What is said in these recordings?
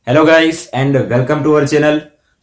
Hello guys and welcome to our channel.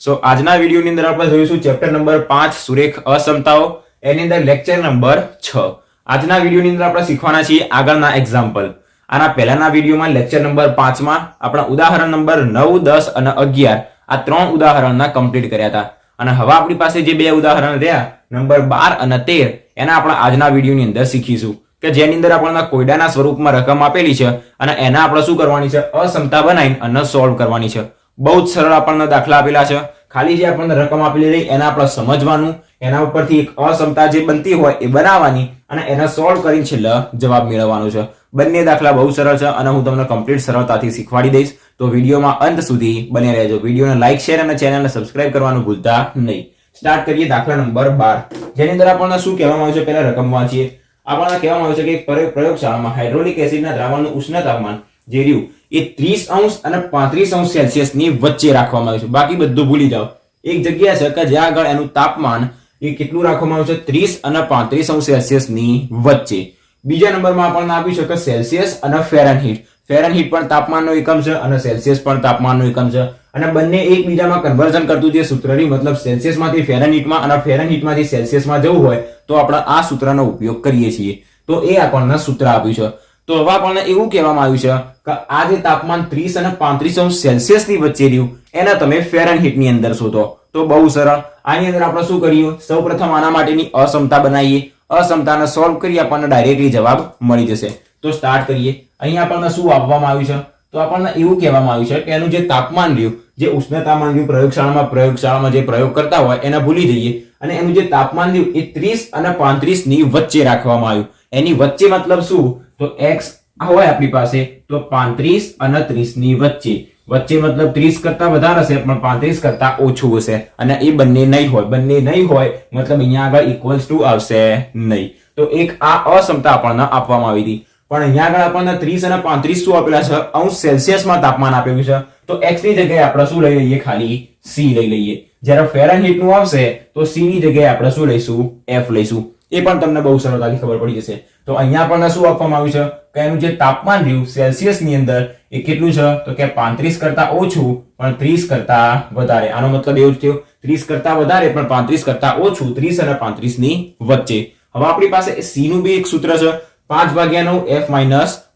So આજના વિડીયોની અંદર આપણે જોઈશું ચેપ્ટર નંબર 5 સુરેખ અસમતાઓ, એની અંદર લેક્ચર નંબર 6. આજના વિડીયોની અંદર આપણે શીખવાના છીએ આગળના એક્ઝામ્પલ. આના પહેલાના વિડીયોમાં લેક્ચર નંબર 5 માં આપણા ઉદાહરણ નંબર 9, 10 અને 11 આ ત્રણ ઉદાહરણના કમ્પ્લીટ કર્યા હતા. અને હવે આપણી પાસે જે બે ઉદાહરણ રહ્યા નંબર 12 અને 13 એના આપણે આજના વિડીયોની અંદર શીખીશું કે જેની અંદર આપણને કોયડાના સ્વરૂપમાં રકમ આપેલી છે અને એના આપણે શું કરવાની છે, અસમતા બનાવીને અને સોલ્વ કરવાની છે. બહુ જ સરળ આપણને દાખલા આપેલા છે. ખાલી જે આપણને રકમ આપેલી રહી એના આપણે સમજવાનું, એના ઉપરથી એક અસમતા જે બનતી હોય એ બનાવવાની અને એને સોલ્વ કરીને છેલ્લે જવાબ મેળવવાનો છે. બંને દાખલા બહુ સરળ છે અને હું તમને કમ્પ્લીટ સરળતાથી શીખવાડી દઈશ. તો વિડીયોમાં અંત સુધી બને રહેજો. વિડીયોને લાઇક, શેર અને ચેનલને સબસ્ક્રાઇબ કરવાનું ભૂલતા નહીં. સ્ટાર્ટ કરીએ દાખલા નંબર 12, જેની અંદર આપણને શું કહેવામાં આવ્યું છે પહેલા રકમ વાંચીએ. આપણને કહેવામાં આવ્યું છે કે પ્રયોગશાળામાં હાઇડ્રોલિક એસિડના દ્રાવણનું ઉષ્ણ તાપમાન જે રહ્યું એ 30° અને 35° સેલ્સિયસની વચ્ચે રાખવામાં આવ્યું છે. બાકી બધું ભૂલી જાઓ. એક જગ્યા છે કે જ્યાં આગળ એનું તાપમાન એ કેટલું રાખવામાં આવ્યું છે, 30 અને 35° સેલ્સિયસની વચ્ચે. બીજા નંબરમાં આપણને આપ્યું છે કે સેલ્સિયસ અને ફેરનહીટ. ફેરનહીટ પણ તાપમાનનો એકમ છે અને સેલ્સિયસ પણ તાપમાનનો એકમ છે અને બંને એકબીજામાં કન્વર્ઝન કરતું જે સૂત્ર રહ્યું, મતલબ સેલ્સિયસમાંથી ફેરનહીટમાં અને ફેરનહીટમાંથી સેલ્સિયસમાં જવું હોય તો આપણે આ સૂત્રનો ઉપયોગ કરીએ છીએ. તો એ આપણને સૂત્ર આપ્યું છે. તો હવે આપણને એવું કહેવામાં આવ્યું છે કે આ જે તાપમાન 30 અને 35° સેલ્સિયસની વચ્ચે રહ્યું એને તમે ફેરનહીટની અંદર શોધો. તો બહુ સરળ. આની અંદર આપણે શું કર્યું, સૌપ્રથમ આના માટેની અસમતા બનાવીએ. અસમતાને સોલ્વ કરી આપણને ડાયરેક્ટલી જવાબ મળી જશે. તો સ્ટાર્ટ કરીએ. અહીંયા આપણને શું આપવામાં આવ્યું છે, તો આપણને એવું કહેવામાં આવ્યું છે કે એનું જે તાપમાન રહ્યું, જે ઉષ્ણતામાન રહ્યું પ્રયોગશાળામાં જે પ્રયોગ કરતા હોય એને ભૂલી જઈએ અને એનું જે તાપમાન રહ્યું એ 30 અને 35 ની વચ્ચે રાખવામાં આવ્યું. એની વચ્ચે મતલબ શું, તો x હોય આપણી પાસે તો 35 અને 30 ની વચ્ચે. વચ્ચે મતલબ 30 કરતા વધારે હશે પણ 35 કરતા ઓછું હશે અને એ બંને નહીં હોય. બંને નહીં હોય મતલબ અહીંયા આગળ ઇક્વલ્સ ટુ આવશે નહીં. તો એક આ અસમતા આપણને આપવામાં આવી હતી. પણ અહીંયા આગળ આપણને 30 અને 35 શું આપેલા છે, અંશ સેલ્સિયસમાં તાપમાન આપેલું છે. તો x ની જગ્યાએ આપણે શું લઈ લઈએ, ખાલી c લઈ લઈએ. જ્યારે ફેરનહીટ નું આવશે તો c ની જગ્યાએ આપણે શું લઈશું, f લઈશું. એ પણ તમને બહુ સરળતાથી ખબર પડી જશે. તો અહીંયા આપણને શું આપવામાં આવ્યું છે કે એનું જે તાપમાન રહ્યું સેલ્સિયસ ની અંદર એ કેટલું છે, તો કે 35 કરતા ઓછું પણ 30 કરતા વધારે. આનો મતલબ એવું થયો 30 કરતા વધારે પણ 35 કરતા ઓછું, 30 અને 35 ની વચ્ચે. હવે આપણી પાસે c નું બી એક સૂત્ર છે, 5/9 f -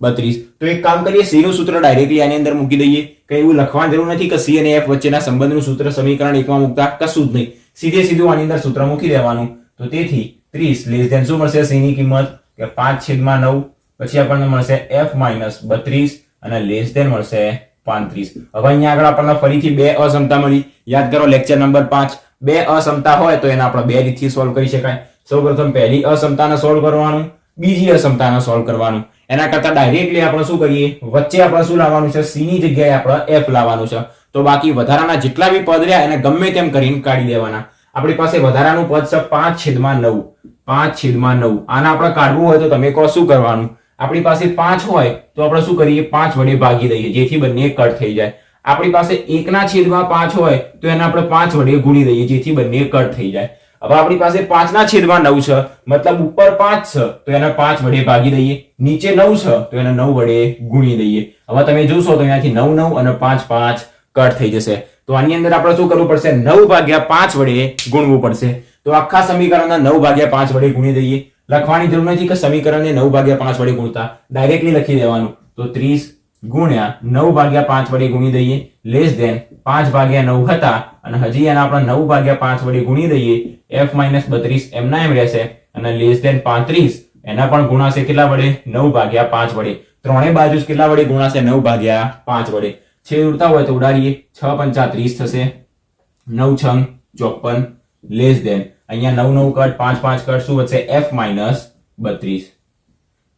32. તો એક કામ કરીએ, c નું સૂત્ર ડાયરેક્ટલી આની અંદર મૂકી દઈએ. કઈ એવું લખવાની જરૂર નથી કે c અને f વચ્ચેના સંબંધનું સૂત્ર સમીકરણ 1 માં મૂકતા, કશું જ નહીં. સીધે સીધું આની અંદર સૂત્ર મૂકી દેવાનું. તો તેથી 30 લેસ ધેન શું મળશે, c ની કિંમત કે 5/9, પછી આપણને મળશે f - 32 અને લેસ ધેન મળશે 35. હવે અહીંયા આગળ આપણને ફરીથી બે અસમતા મળી. યાદ કરો લેક્ચર નંબર 5, બે અસમતા હોય તો એને આપણે બે રીતથી સોલ્વ કરી શકાય. સૌપ્રથમ પહેલી અસમતાને સોલ્વ કરવાનું, બીજી અસમતાને સોલ્વ કરવાનું. એના કરતા ડાયરેક્ટલી આપણે શું કરીએ, વચ્ચે આપણે શું લાવવાનું છે, c ની જગ્યાએ આપણે f લાવવાનું છે. તો બાકી વધારાના જેટલા બી પદ રહ્યા એને ગમે તેમ કરીને કાઢી દેવાના. આપણી પાસે વધારાનું પદ છે 5/9. 5/9 આને આપણે કાઢવું હોય તો તમે કહો શું કરવાનું. આપણી પાસે 5 હોય તો આપણે શું કરીએ, 5 વડે ભાગી દઈએ જેથી બંને કટ થઈ જાય. આપણી પાસે 1/5 હોય તો એને આપણે 5 વડે ગુણી દઈએ જેથી બંને કટ થઈ જાય. હવે આપણી પાસે 5/9 છે, મતલબ ઉપર 5 છે તો એને 5 વડે ભાગી દઈએ, નીચે 9 છે તો એને 9 વડે ગુણી દઈએ. હવે તમે જોશો તો અહીંયાથી 9 9 અને 5 5 કટ થઈ જશે. તો આની અંદર આપણે શું કરવું પડશે, 9/5 વડે ગુણવું પડશે. તો આખા સમીકરણને 9/5 વડે ગુણી દઈએ. લખવાની જરૂર નથી કે સમીકરણને 9/5 વડે ગુણતા, ડાયરેક્ટલી લખી દેવાનું. તો 30 ગુણ્યા 9/5 વડે ગુણી દઈએ, લેસ ધેન 5/9 હતા અને હજી એને આપણે 9/5 વડે ગુણી દઈએ, f - 32 એમના એમ રહેશે અને લેસ ધેન 35 એના પણ ગુણાશે કેટલા વડે, 9/5 વડે. ત્રણેય બાજુ કેટલા વડે ગુણાશે, 9/5 વડે. છેદ ઉડતા હોય તો ઉડાડીએ, 6 × 5 = 30 થશે, 9 × 6 = 54 લેસ ધેન અહીંયા 9 9 કટ, 5 5 કટ, શું વધશે, f - 32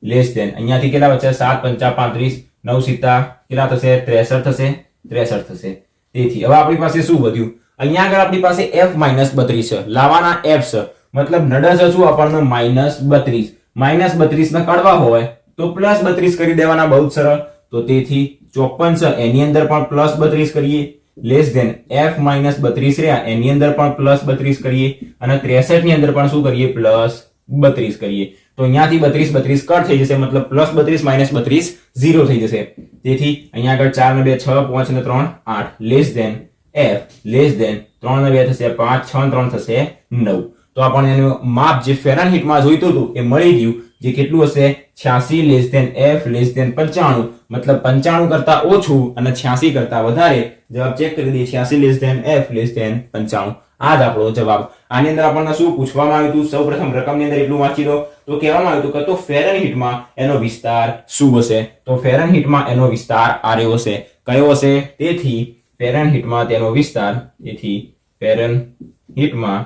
લેસ ધેન અહીંયાથી કેટલા વધશે, 7 × 5 = 35, 9 7 કેટલા થશે, 63 થશે, 63 થશે. તેથી હવે આપણી પાસે શું વધ્યું, અહીંયા આગળ આપણી પાસે f - 32 છે, લાવવાના f છે, મતલબ નડે છે શું આપણને, -32. -32 ને કાઢવા હોય તો +32 કરી દેવાના, બહુ સરળ. તો તેથી 54 છે એની અંદર પણ +32 કરીએ, લેસ ધેન f - 32 રહ્યા એની અંદર પણ +32 કરીએ અને 63 ની અંદર પણ શું કરીએ, +32 કરીએ. તો અહીંયાથી 32 કટ થઈ જશે, મતલબ +32 - 32 0 થઈ જશે. તેથી અહીંયા આગળ 4 ને 2 6, 5 ને 3 8, less than f less than 3 ને 2 થશે 5, 6 ને 3 થશે 9. તો આપણને એનું માપ જે ફેરનહીટમાં જોઈતું હતું એ મળી ગયું, જે કેટલું હશે 86 less than f less than 95, મતલબ 95 કરતા ઓછું અને 86 કરતા વધારે. જવાબ ચેક કરી દઈએ, 86 less than f less than 95. આ જ આપણો જવાબ. આની અંદર આપણને શું પૂછવામાં આવ્યું હતું? સૌપ્રથમ રકમની અંદર એટલું વાંચી લો. તો કહેવામાં આવ્યું હતું કે તો ફેરનહીટમાં એનો વિસ્તાર શું હશે? તો ફેરનહીટમાં એનો વિસ્તાર આ રહ્યો હશે. કયો હશે? તેથી ફેરનહીટમાં તેનો વિસ્તાર, તેથી ફેરનહીટમાં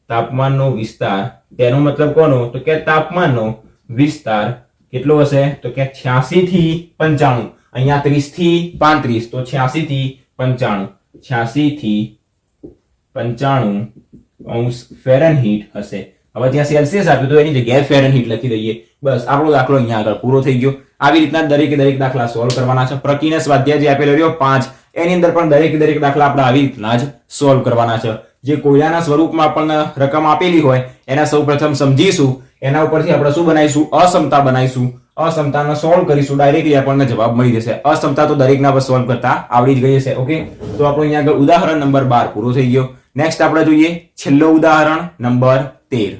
તાપમાનનો વિસ્તાર, તેનો મતલબ કોનો? તો કે તાપમાનનો વિસ્તાર કેટલો હશે? તો કે 86 થી 95. અહીંયા 30 થી 35, તો 86 થી 95, 86 થી 95 ફેરનહીટ હશે. હવે ત્યાં સેલ્સિયસ આપ્યું તો એની જગ્યાએ ફેરનહીટ લખી દઈએ. બસ આપણો દાખલો અહીંયા આગળ પૂરો થઈ ગયો. આવી રીતના દરેક દાખલા સોલ્વ કરવાના છે. પ્રકીર્ણ સ્વાધ્યાય જે આપેલો રહ્યો 5, એની અંદર પણ દરેક દાખલા આપણે આવી રીતના જ સોલ્વ કરવાના છે. જે કોયલાના સ્વરૂપમાં આપણને રકમ આપેલી હોય એના સૌપ્રથમ સમજીશું, એના ઉપરથી આપણે શું બનાવીશું? અસમતા બનાવીશું. અસમતાને સોલ્વ કરીશું, ડાયરેક્ટલી આપણને જવાબ મળી જશે. અસમતા તો દરેકના પર સોલ્વ કરતા આવડી જ ગઈ હશે. ઓકે, તો આપણો અહીંયા આગળ ઉદાહરણ નંબર 12 પૂરો થઈ ગયો. નેક્સ્ટ આપણે જોઈએ છેલ્લો ઉદાહરણ નંબર 13.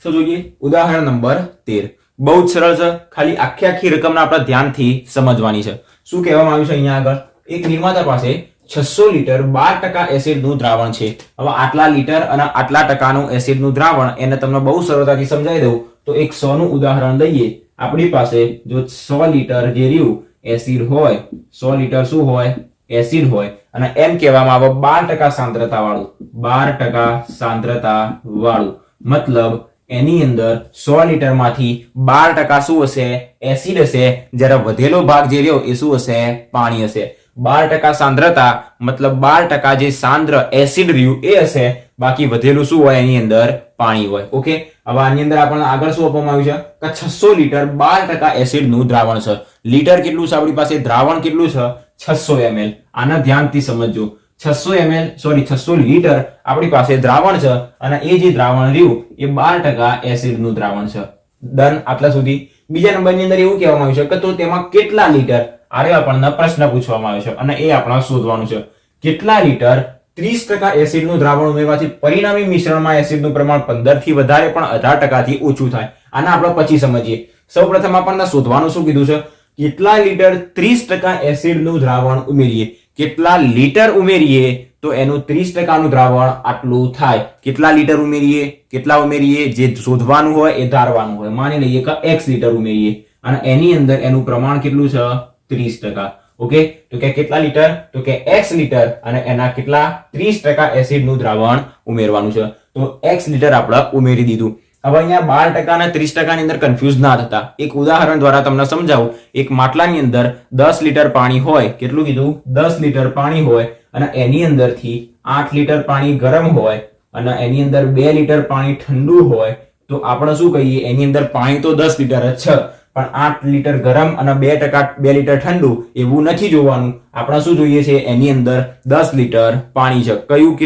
શું જોઈએ? ઉદાહરણ નંબર 13 બહુ જ સરળ છે. ખાલી આખી રકમને આપણે ધ્યાનથી સમજવાની છે. શું કહેવામાં આવ્યું છે અહીંયા આગળ? એક નિર્માતા પાસે 600 લીટર 12% એસિડનું દ્રાવણ છે. હવે આટલા લીટર અને આટલા ટકાનું એસિડનું દ્રાવણ, એને તમને બહુ સરળતાથી સમજાવી દઉં તો એક 100 નું ઉદાહરણ લઈએ. આપણી પાસે જો 100 લીટર જે રહ્યું એસિડ હોય, 100 લીટર શું હોય? એસિડ હોય, અને એમ કહેવામાં આવે 12% સાંદ્રતા વાળું, 12% સાંદ્રતા વાળું, મતલબ એની અંદર 100 લીટરમાંથી 12% શું હશે? એસિડ હશે. જ્યારે વધેલો ભાગ જે રહ્યો એ શું હશે? પાણી હશે. 12% સાંદ્રતા મતલબ 12% જે સાંદ્ર એસિડ રહ્યું એ હશે, બાકી વધેલું શું હોય? એની અંદર પાણી હોય. ઓકે, હવે આની અંદર આપણને આગળ શું આપવામાં આવ્યું છે? કે 600 લીટર 12% એસિડનું દ્રાવણ છે. લીટર કેટલું છે આપણી પાસે? દ્રાવણ કેટલું છે? 600 ml. આના ધ્યાનથી સમજજો. 600 લીટર આપણી પાસે દ્રાવણ છે, અને એ જે દ્રાવણ રહ્યું એ 12% એસિડનું દ્રાવણ છે. ડન, આટલા સુધી. બીજા નંબરની અંદર એવું કહેવામાં આવ્યું છે કે તો તેમાં કેટલા લીટર? આરે આપણને પ્રશ્ન પૂછવામાં આવ્યો છે અને એ આપણે શોધવાનું છે. કેટલા લીટર 30% એસિડનું દ્રાવણ ઉમેરવાથી પરિણામી મિશ્રણમાં એસિડનું પ્રમાણ 15 થી વધારે પણ 18% થી ઓછું થાય? આને આપણે પછી સમજીએ. સૌપ્રથમ આપણને શોધવાનું શું કીધું છે? કેટલા લીટર 30% એસિડનું દ્રાવણ ઉમેરીએ. કેટલા લીટર ઉમેરીએ તો એનું 30% નું દ્રાવણ આટલું થાય. કેટલા લીટર ઉમેરીએ? કેટલા ઉમેરીએ? જે શોધવાનું હોય એ ધારવાનું હોય. માની લઈએ કે x લીટર ઉમેરીએ અને એની અંદર એનું પ્રમાણ કેટલું છે? 30%. ઓકે, તો કે કેટલા લીટર? તો કે x લીટર અને એના કેટલા? 30% એસિડનું દ્રાવણ ઉમેરવાનું છે. તો x લીટર આપણે ઉમેરી દીધું. હવે અહીંયા 12% અને 30% ની અંદર કન્ફ્યુઝ ના થતા. એક ઉદાહરણ દ્વારા તમને સમજાવું. એક માટલાની અંદર 10 લીટર પાણી હોય. કેટલું કીધું? 10 લીટર પાણી હોય, અને એની અંદરથી 8 લીટર પાણી ગરમ હોય અને એની અંદર 2 લીટર પાણી ઠંડુ હોય. તો આપણે શું કહીએ? એની અંદર પાણી તો 10 લીટર જ છે, પણ 8 લીટર ગરમ અને 2 લીટર ઠંડુ એવું નથી જોવાનું. આપણે શું જોઈએ છે? એની અંદર 10 લીટર પાણી છે. કયું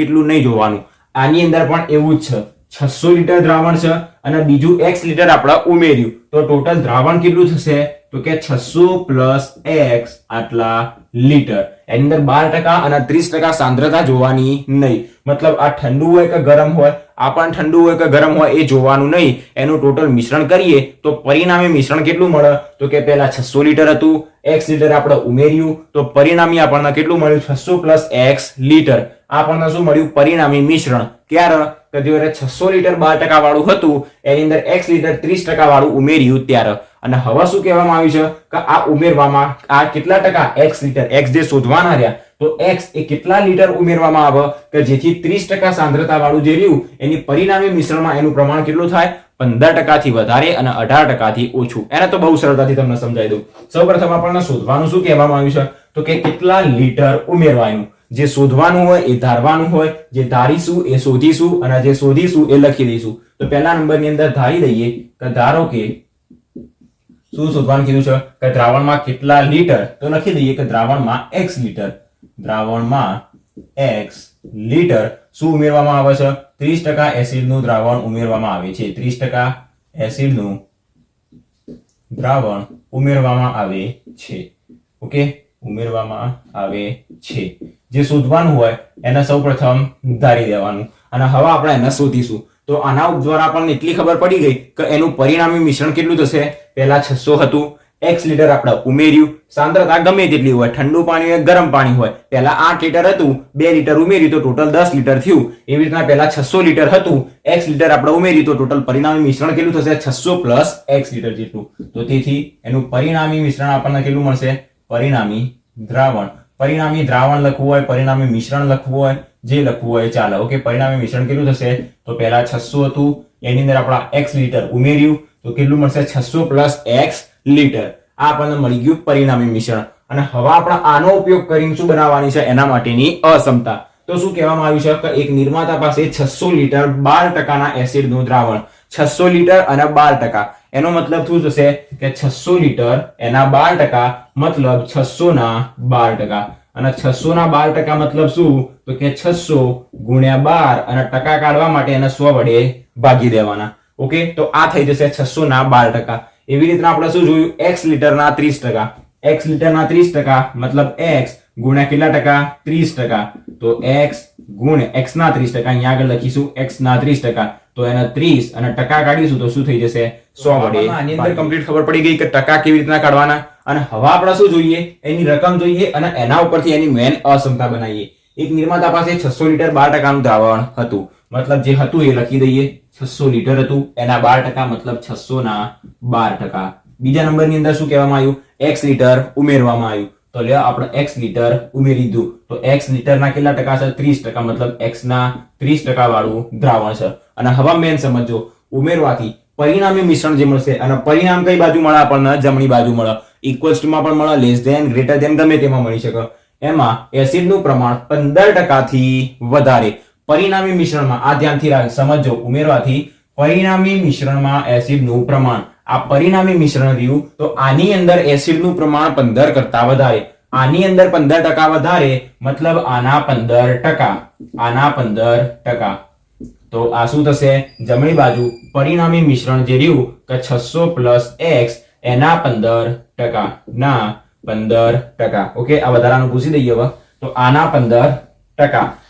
કેટલું નહીં જોવાનું. આની અંદર પણ એવું જ છે. 600 લીટર દ્રાવણ છે અને બીજું x લીટર આપણે ઉમેર્યું, તો ટોટલ દ્રાવણ કેટલું થશે? તો કે 600 પ્લસ x આટલા લીટર. એની અંદર 12% અને 30% સાંદ્રતા જોવાની નહીં. મતલબ આ ઠંડુ હોય કે ગરમ હોય, આ પણ ઠંડુ હોય કે ગરમ હોય એ જોવાનું નહીં. એનું ટોટલ મિશ્રણ કરીએ તો પરિણામી મિશ્રણ કેટલું મળે? તો કે પહેલા 600 લીટર હતું, x લીટર આપણે ઉમેર્યું, તો પરિણામી આપણને કેટલું મળ્યું? 600 પ્લસ x લીટર. આપણને શું મળ્યું? પરિણામી મિશ્રણ. ક્યારે? કે જ્યારે 600 લીટર 12% વાળું હતું એની અંદર x લીટર 30% વાળું ઉમેર્યું ત્યારે. અને હવે શું કહેવામાં આવ્યું છે? કે આ ઉમેરવામાં આ કેટલા ટકા? x litre. x જે શોધવાના રહ્યા, તો x એ કેટલા લીટર ઉમેરવામાં આવે કે જેથી 30% સાંદ્રતા વાળું જે રહ્યું એની પરિણામી મિશ્રણમાં એનું પ્રમાણ કેટલું થાય? 15% થી વધારે અને 18% થી ઓછું. એને તો બહુ સરળતાથી તમને સમજાવી દઉં. સૌપ્રથમ આપણને શોધવાનું શું કહેવામાં આવ્યું છે? તો કે કેટલા લીટર ઉમેરવાનું. જે શોધવાનું હોય એ ધારવાનું હોય. જે ધારીશું એ શોધીશું, અને જે શોધીશું એ લખી દઈશું. તો પહેલા નંબરની અંદર ધારી દઈએ કે ધારો કે શું શોધવાનું કીધું છે? કે દ્રાવણમાં કેટલા લીટર? તો લખી દઈએ કે દ્રાવણમાં x લીટર. દ્રાવણમાં x લીટર શું ઉમેરવામાં આવે છે? 30% એસિડનું દ્રાવણ ઉમેરવામાં આવે છે. 30% એસિડનું દ્રાવણ ઉમેરવામાં આવે છે. ઓકે, ઉમેરવામાં આવે છે. જે શોધવાનું હોય એને સૌપ્રથમ ધારી દેવાનું અને હવે આપણે એને શોધીશું. તો આના દ્વારા આપણને એટલી ખબર પડી ગઈ કે એનું પરિણામી મિશ્રણ કેટલું થશે. પહેલા 600 હતું, x લીટર આપણે ઉમેર્યું. સાંદ્રતા ગમે તેટલી હોય, ઠંડુ પાણી હોય, ગરમ પાણી હોય, પહેલા 8 લીટર હતું, 2 લીટર ઉમેર્યું તો ટોટલ 10 લીટર થયું. એવી રીતના પહેલા 600 લીટર હતું, x લીટર આપણે ઉમેર્યું તો ટોટલ પરિણામી મિશ્રણ કેટલું થશે? 600 પ્લસ x લીટર જેટલું. તો તેથી એનું પરિણામી મિશ્રણ આપણને કેટલું મળશે? પરિણામી દ્રાવણ. પરિણામી દ્રાવણ લખવું હોય, પરિણામી મિશ્રણ લખવું હોય, જે લખવું હોય ચાલે. ઓકે, પરિણામી મિશ્રણ કેટલું થશે? તો પહેલા 600 હતું, એની અંદર આપણા x લીટર ઉમેર્યું તો કેટલું મળશે? 600 પ્લસ x લીટર. આ આપણને મળી ગયું પરિણામી મિશ્રણ. અને હવે આપણે આનો ઉપયોગ કરીને શું બનાવવાની છે? એના માટેની અસમતા. તો શું કહેવામાં આવ્યું છે કે એક નિર્માતા પાસે 600 લીટર 12%ના એસિડનું દ્રાવણ, 600 લીટર અને 12%. એનો મતલબ શું થશે કે 600 લીટર એના 12% મતલબ 600 ના 12%. અને 600 ના 12% મતલબ શું? તો કે 600 ગુણ્યા 12 અને ટકા કાઢવા માટે એને 100 વડે ભાગી દેવાના. ઓકે, તો આ થઈ જશે 600 ના 12%. એવી રીતના આપણે શું જોયું? x લીટરના 30%. x લીટરના 30% મતલબ x ગુણ્યા કેટલા ટકા? 30%. તો x ગુણ્યા x ના 30%, અહીંયા આગળ લખીશું x ના 30%. તો એના 30 અને ટકા કાઢીશું તો શું થઈ જશે? 100 વડે. આની અંદર કમ્પ્લીટ ખબર પડી ગઈ કે ટકા કેવી રીતના કાઢવાના. અને હવે આપણે શું જોઈએ? એની રકમ જોઈએ અને એના ઉપરથી એની મેન અસમતા બનાવીએ. એક નિર્માતા પાસે 600 લીટર 12%નું દ્રાવણ હતું, મતલબ જે હતું એ લખી દઈએ. 600 લીટર હતું, એના 12% મતલબ 600 ના 12%. બીજા નંબરની અંદર શું કહેવામાં આવ્યું? x લીટર ઉમેરવામાં આવ્યું. તો લે આપણે x લીટર ઉમેરી દીધું તો x લીટરના કેટલા ટકા છે? 30%, મતલબ x ના 30% વાળું દ્રાવણ છે. અને હવે મેન સમજો, ઉમેરવાથી પરિણામી મિશ્રણ જે મળશે અને પરિણામ કઈ બાજુ મળે? આપણને જમણી બાજુ મળે. ઇક્વલ્સ ટુ માં પણ મળે, લેસ ધેન, ગ્રેટર ધેન, ગમે તેમાં મળી શકે. એમાં એસિડનું પ્રમાણ 15% થી વધારે. પરિણામી મિશ્રણમાં આ ધ્યાનથી સમજો, ઉમેરવાથી પરિણામી મિશ્રણમાં એસિડનું પ્રમાણ, આ પરિણામી મિશ્રણ રહ્યું તો આની અંદર એસિડનું પ્રમાણ 15 કરતા વધારે, આની અંદર 15% વધારે, મતલબ આના 15%, આના 15%. તો આ શું થશે? જમણી બાજુ પરિણામી મિશ્રણ જે રહ્યું કે 600 પ્લસ x એના 15%, ના 15%. ઓકે, આ વધારાનું પૂછી દઈએ હવે. તો આના 15%.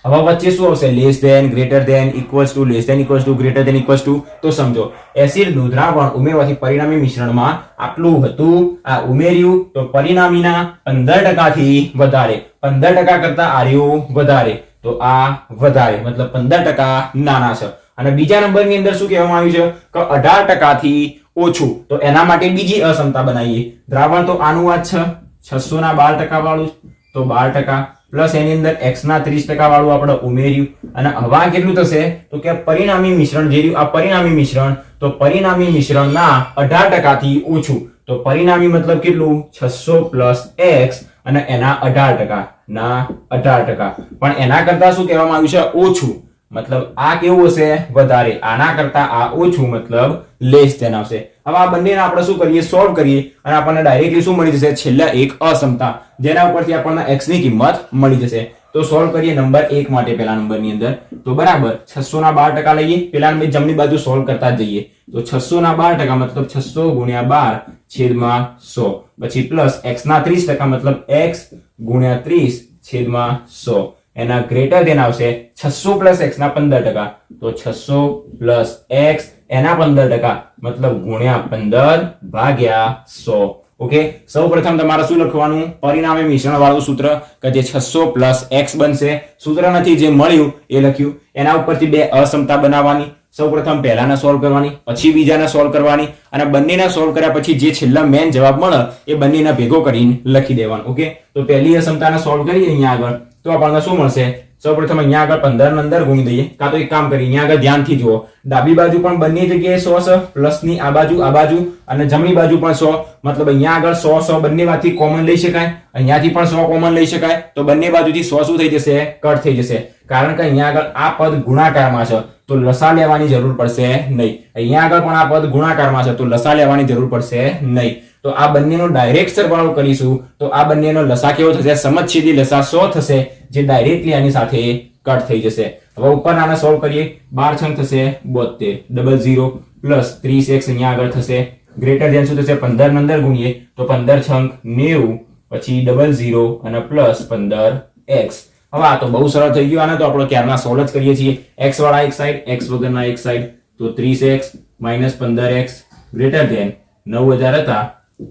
હવે વચ્ચે શું આવશે? Less than, greater than, equals to, less than equals to, greater than equals to. તો સમજો, એસિડનું દ્રાવણ ઉમેરવાથી પરિણામી મિશ્રણમાં આટલું હતું, આ ઉમેર્યું તો પરિણામીના 15% થી વધારે, 15% કરતા આર્યું વધારે, તો આ વધારે, મતલબ 15% નાના છે. અને બીજા નંબરની અંદર શું કહેવામાં આવ્યું છે કે 18% થી ઓછું. તો એના માટે બીજી અસમતા બનાવીએ. દ્રાવણ તો આનું આ છે, 600 ના 12% વાળું, તો 12% પ્લસ એની અંદર x ના 30% વાળું આપણે ઉમેર્યું. અને હવે કેટલું થશે? તો કે પરિણામી મિશ્રણ જે રહ્યું, આ પરિણામી મિશ્રણ, તો પરિણામી મિશ્રણના 18% થી ઓછું. તો પરિણામી મતલબ કેટલું? 600 પ્લસ x અને એના 18%, ના 18%. પણ એના કરતા શું કહેવામાં આવ્યું છે? ઓછું. મતલબ આ કેવું હશે? વધારે. આના કરતા આ ઓછું, મતલબ લેસ ધેન આવશે. હવે આ બંનેને આપણે શું કરીએ? સોલ્વ કરીએ અને આપણને ડાયરેક્ટલી શું મળી જશે? છેલ્લા એક અસમતા, જેના ઉપરથી આપણને x ની કિંમત મળી જશે. તો સોલ્વ કરીએ નંબર 1 માટે. પહેલા નંબરની અંદર તો બરાબર 600 ના 12% લઈએ. પેલા જમણી બાજુ સોલ્વ કરતા જઈએ. તો 600 ના 12% મતલબ 600 ગુણ્યા 12 છેદમાં 100, પછી પ્લસ x ના 30% મતલબ x ગુણ્યા 30 છેદમાં 100. એના ગ્રેટર ધેન આવશે 600 પ્લસ x ના 15%, તો 600 પ્લસ x એના 15% મતલબ ગુણ્યા 15 ભાગ્યા 100. ઓકે, સૌ પ્રથમ તમારે શું લખવાનું? પરિણામી મિશ્રણ વાળું સૂત્ર કે જે 600 પ્લસ x બનશે. સૂત્ર નથી, જે મળ્યું એ લખ્યું. એના ઉપરથી બે અસમતા બનાવવાની. સૌ પ્રથમ પહેલાને સોલ્વ કરવાની, પછી બીજાને સોલ્વ કરવાની, અને બંનેને સોલ્વ કર્યા પછી જે છેલ્લા મેન જવાબ મળે એ બંનેને ભેગો કરીને લખી દેવાનું. ઓકે, તો પહેલી અસમતાને સોલ્વ કરીએ અહીંયા આગળ, તો આપણને શું મળશે? સૌપ્રથમ અહીંયા આગળ 15 અંદર ગુણી દઈએ, કાં તો એક કામ કરીએ, અહીંયા આગળ ધ્યાનથી જુઓ, ડાબી બાજુ પણ બંને જગ્યાએ 100 છે, પ્લસની આ બાજુ અને જમણી બાજુ પણ 100, મતલબ અહીંયા આગળ 100 બંને માંથી કોમન લઈ શકાય, અહીંયાથી પણ 100 કોમન લઈ શકાય. તો બંને બાજુથી 100 શું થઈ જશે? કટ થઈ જશે. કારણ કે અહીંયા આગળ આ પદ ગુણાકારમાં છે તો લસા લેવાની જરૂર પડશે નહીં. અહીંયા આગળ પણ આ પદ ગુણાકારમાં છે તો લસા લેવાની જરૂર પડશે નહીં. તો આ બંનેનો ડાયરેક્ટ સરવાળો કરીશું તો આ બંનેનો લસા કેવો થશે? સમછેદી લસા 100 થશે, જે ડાયરેક્ટલી આની સાથે કટ થઈ જશે. હવે ઉપર આને સોલ્વ કરીએ. 12 છંગ થશે 72, 00 પ્લસ 30x અહીંયા આગળ થશે. ગ્રેટર ધેન શું થશે? 15 ને અંદર ગુણીએ તો 15 છંગ 90, પછી 00 અને પ્લસ 15x. હવે આ તો બહુ સરળ થઈ ગયું. આને તો આપણે ક્યારના સોલ્વ જ કરીએ છીએ. x વાળા એક સાઈડ, x વગરના એક સાઈડ, તો 30x minus 15x greater than 9000 હતા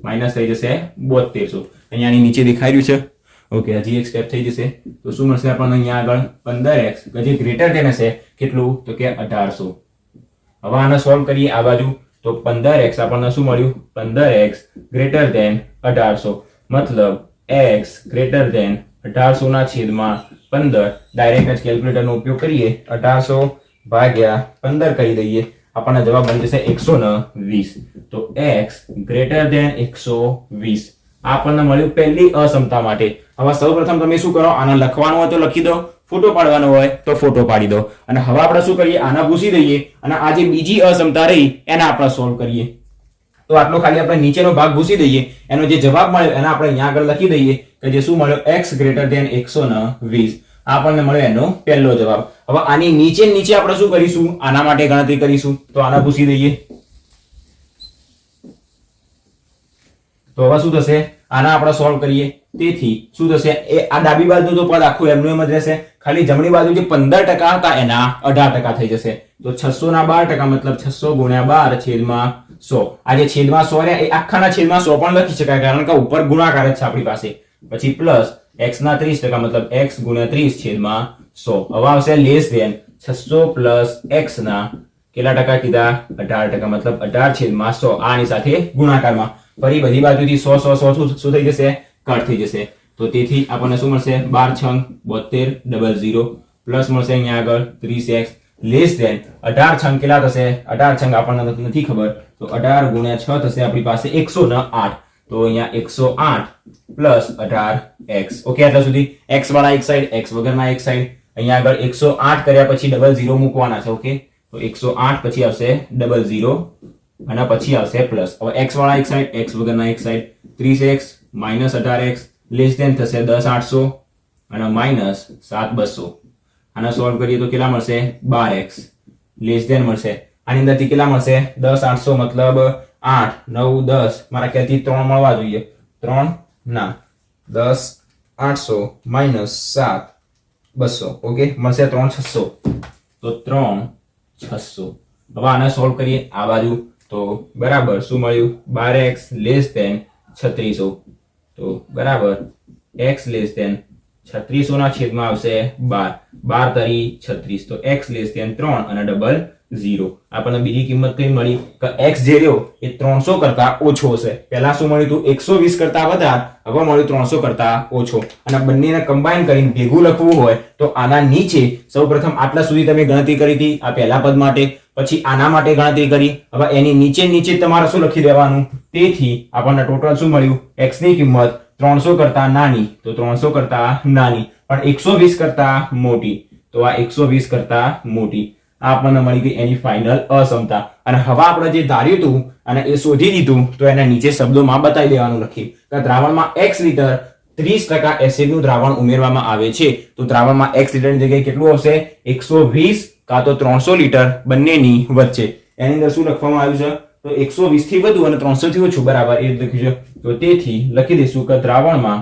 માઇનસ થઈ જશે 7200. અહીંયાની નીચે દેખાઈ રહ્યું છે. ઓકે, હજી એક સ્ટેપ થઈ જશે તો શું મળશે આપણને? અહીંયા આગળ 15x હજી ગ્રેટર ધેન હશે કેટલું? તો કે 1800. હવે આને સોલ્વ કરીએ આ બાજુ તો 15x આપણને શું મળ્યું? 15x ગ્રેટર ધેન 1800 મતલબ x ગ્રેટર ધેન 1800 ના છેદમાં 15. ડાયરેક્ટ જ કેલ્ક્યુલેટરનો ઉપયોગ કરીએ. 1800 ભાગ્યા 15 કરી દઈએ, આપણને જવાબ મળી જશે 120. તો x ગ્રેટર ધેન 120 આપણને મળ્યું પહેલી અસમતા માટે. હવે સૌપ્રથમ તમે શું કરો? આને લખવાનું હોય તો લખી દો, ફોટો પાડવાનો હોય તો ફોટો પાડી દો. અને હવે આપણે શું કરીએ? આના ભૂસી દઈએ અને આ જે બીજી અસમતા રહી એને આપણે સોલ્વ કરીએ. તો આટલો ખાલી આપણે નીચેનો ભાગ ભૂસી દઈએ, એનો જે જવાબ મળ્યો એને આપણે અહીંયા આગળ લખી દઈએ કે જે શું મળ્યો? x greater than 120. આપણને મળ્યો એનો પહેલો જવાબ. હવે આની નીચે આપણે શું કરીશું? આના માટે ગણતરી કરીશું. તો આના ભૂસી દઈએ. તો હવે શું થશે? આના આપણે સોલ્વ કરીએ. તેથી શું થશે? એ આ ડાબી બાજુ તો પદ આખું એમનું એમ જ રહેશે. ખાલી જમણી બાજુ જે 15% હતા એના 18% થઈ જશે. તો 600 ના 12% મતલબ 600 ગુણ્યા 12 છેદમાં 100. આ જે છેદમાં 100 રહ્યા એ આખાના છેદમાં 100 પણ લખી શકાય, કારણ કે ઉપર ગુણાકાર જ છે આપણી પાસે. પછી પ્લસ x ના 30% મતલબ x ગુણ્યા 30 છેદમાં 100. હવે આવશે લેસ ધેન 600 પ્લસ x ના કેટલા ટકા કીધા? 18% મતલબ 18 છેદમાં 100. આની સાથે ગુણાકારમાં ફરી બધી બાજુથી 100 શું થઈ જશે? કટ થઈ જશે. તો તેથી આપણને શું મળશે? 12 છંગ 72, 00 પ્લસ મળશે અહીંયા આગળ 30x લેસ ધેન 18 છંગ કેટલા થશે? 18 છંગ આપણને નથી ખબર, તો 18 ગુણ્યા 6 થશે આપણી પાસે 108. તો અહીંયા 108 પ્લસ 18x. ઓકે, આટલા સુધી x વાળા એક સાઈડ, x વગરના એક સાઈડ. અહીંયા આગળ 108 કર્યા પછી 00 મૂકવાના છે. ઓકે, તો 108 પછી આવશે 00 અને પછી આવશે પ્લસ. હવે x વાળા એક સાઈડ, x વગરના એક side. 30x minus 18x less than થશે 10800 અને માઇનસ 7200. આને સોલ્વ કરીએ તો કેટલા મળશે? 12x લેસ ધેન મળશે. આની અંદરથી કેટલા મળશે? 10800 મતલબ 8, 9, 10 મારા ખ્યાલથી 3 મળવા જોઈએ. 3 ના 10800 માઇનસ 7200. ઓકે, મળશે 3600. તો 3600. હવે આને સોલ્વ કરીએ આ બાજુ તો બરાબર શું મળ્યું? 12x less than 3600. તો બરાબર x લેસ ધેન 3600 ના છેદમાં આવશે 12. 12 તરી 36. તો x લેસ ધેન 3 અને ડબલ 0. આપણને બીજી કિંમત કઈ મળી કે x જે રહ્યો એ 300 કરતા ઓછો હશે. પહેલા શું મળ્યું હતું? 120 કરતા વધારે. હવે મળ્યું 300 કરતા ઓછો. અને બંનેને કમ્બાઈન કરીને ભેગું લખવું હોય તો આના નીચે સૌપ્રથમ આટલા સુધી તમે ગણતરી કરી હતી આ પહેલા પદ માટે, પછી આના માટે ગણતરી કરી. હવે એની નીચે તમારે શું લખી દેવાનું? તેથી આપણને ટોટલ શું મળ્યું? x ની કિંમત 300 કરતા નાની, તો 300 કરતા નાની પણ 120 કરતા મોટી, તો આ 120 કરતા મોટી. આપણને મળી ગઈ એની ફાઇનલ અસમતા. અને હવે આપણે જે ધાર્યું હતું અને એ શોધી દીધું તો એને નીચે શબ્દોમાં બતાવી દેવાનું લખી કે દ્રાવણમાં x લીટર 30% એસિડનું દ્રાવણ ઉમેરવામાં આવે છે. તો દ્રાવણમાં x લીટરની જગ્યાએ કેટલું આવશે? 120 કાં તો 300 લીટર બંનેની વચ્ચે. એની અંદર શું લખવામાં આવ્યું છે? તો 120 થી વધુ અને 300 થી ઓછું બરાબર એ લખ્યું છે. તો તેથી લખી દઈશું કે દ્રાવણમાં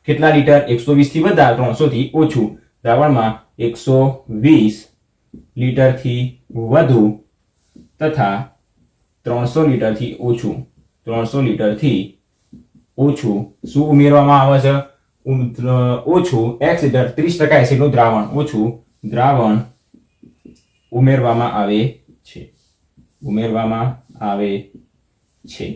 કેટલા લીટર? 120 થી વધારે 300 થી ઓછું. દ્રાવણમાં 120 લીટર થી વધુ તથા 300 લીટર થી ઓછું. 300 લીટર થી ઓછું શું ઉમેરવામાં આવે છે? ઓછું x લીટર 30% એસિડનું દ્રાવણ, ઓછું દ્રાવણ ઉમેરવામાં આવે છે.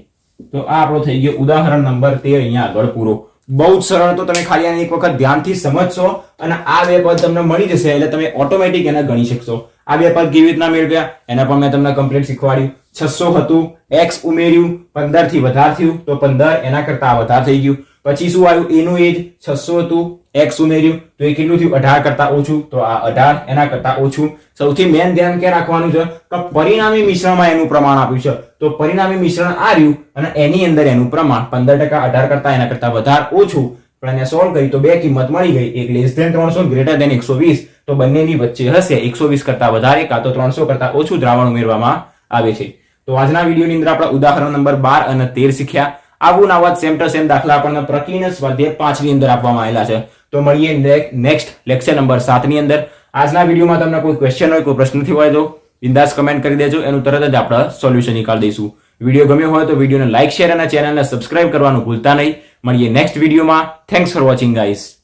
તો આ આપણો થઈ ગયો ઉદાહરણ નંબર 13 અહીંયા આગળ પૂરો. બહુ જ સરળ. તો તમે ખાલી આને એક વખત ધ્યાનથી સમજશો અને આ બે પદ તમને મળી જશે એટલે તમે ઓટોમેટિક એને ગણી શકશો. આ બે પદ કેવી રીતના મેળવ્યા એના પણ મેં તમને કમ્પ્લીટ શીખવાડ્યું. 600 હતું, x ઉમેર્યું, 15 થી વધારે થયું તો 15 એના કરતા વધારે થઈ ગયું. પછી શું આવ્યું? એનું એજ 600 હતું, x ઉમેર્યું તો એ કેટલું થયું? 18 કરતા ઓછું. તો આ 18 એના કરતા ઓછું. સૌથી મેન ધ્યાન ક્યાં રાખવાનું છે કે પરિણામી મિશ્રણમાં એનું પ્રમાણ આપ્યું છે. તો પરિણામી મિશ્રણ આ રહ્યું અને એની અંદર એનું પ્રમાણ 15%, 18 કરતા એના કરતા વધારે ઓછું પણ અહીંયા સોલ્વ કરી તો બે કિંમત મળી ગઈ, એક લેસ ધેન 300 ગ્રેટર ધેન 120, તો બંનેની વચ્ચે હશે 120 કરતા વધારે કાં તો 300 કરતા ઓછું દ્રાવણ ઉમેરવામાં આવે છે. તો આજના વિડીયોની અંદર આપણે ઉદાહરણ નંબર 12 અને 13 શીખ્યા. આવું આવા સેમ ટુ સેમ દાખલા આપણને પ્રકીર્ણ સ્વાધ્યાય 5 ની અંદર આપવામાં આવેલા છે. તો મળીએ નેક્સ્ટ લેક્ચર નંબર 7 ની અંદર. આજના વિડીયોમાં તમને કોઈ ક્વેશ્ચન હોય, કોઈ પ્રશ્ન થયો હોય તો બિંદાસ કમેન્ટ કરી દેજો, એનું તરત જ આપણે સોલ્યુશન નીકાળી દઈશું. વિડીયો ગમ્યો હોય તો વિડીયોને લાઈક, શેર અને ચેનલને સબસ્ક્રાઇબ કરવાનું ભૂલતા નહીં. મળીએ નેક્સ્ટ વિડીયોમાં. Thanks for watching guys.